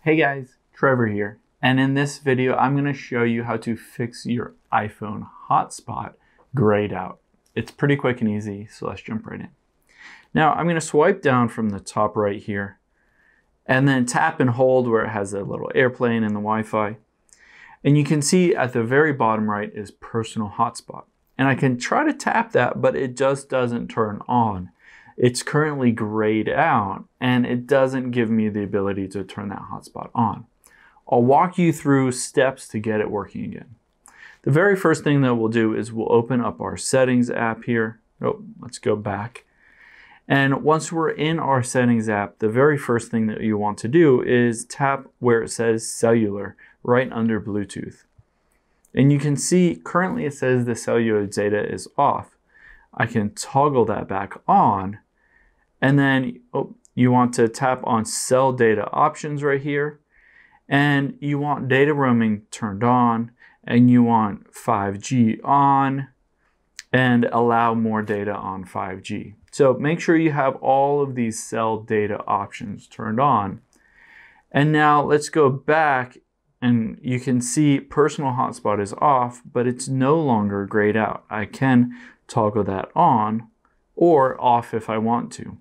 Hey guys, Trevor here, and in this video I'm going to show you how to fix your iPhone hotspot grayed out. It's pretty quick and easy, so let's jump right in. Now I'm going to swipe down from the top right here, and then tap and hold where it has a little airplane and the Wi-Fi. And you can see at the very bottom right is personal hotspot. And I can try to tap that, but it just doesn't turn on. It's currently grayed out and it doesn't give me the ability to turn that hotspot on. I'll walk you through steps to get it working again. The very first thing that we'll do is we'll open up our settings app here. Oh, let's go back. And once we're in our settings app, the very first thing that you want to do is tap where it says cellular right under Bluetooth. And you can see currently it says the cellular data is off. I can toggle that back on, and then you want to tap on cell data options right here, and you want data roaming turned on, and you want 5G on, and allow more data on 5G. So make sure you have all of these cell data options turned on. And now let's go back, and you can see personal hotspot is off, but it's no longer grayed out. I can toggle that on or off if I want to.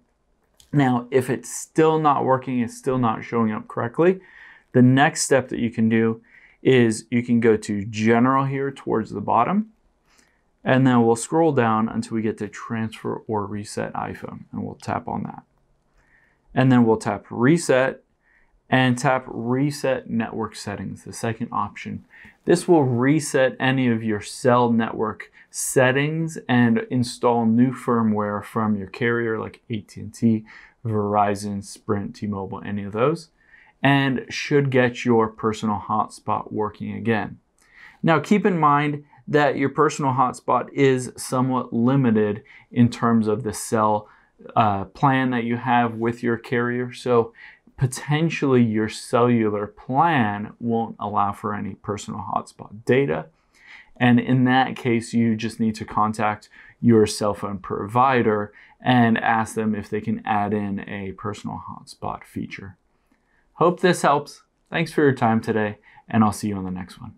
Now, if it's still not working, it's still not showing up correctly, the next step that you can do is you can go to General here towards the bottom, and then we'll scroll down until we get to Transfer or Reset iPhone, and we'll tap on that. And then we'll tap Reset, and tap Reset Network Settings, the second option. This will reset any of your cell network settings and install new firmware from your carrier like AT&T, Verizon, Sprint, T-Mobile, any of those, and should get your personal hotspot working again. Now keep in mind that your personal hotspot is somewhat limited in terms of the cell plan that you have with your carrier. So potentially your cellular plan won't allow for any personal hotspot data. And in that case, you just need to contact your cell phone provider and ask them if they can add in a personal hotspot feature. Hope this helps. Thanks for your time today, and I'll see you on the next one.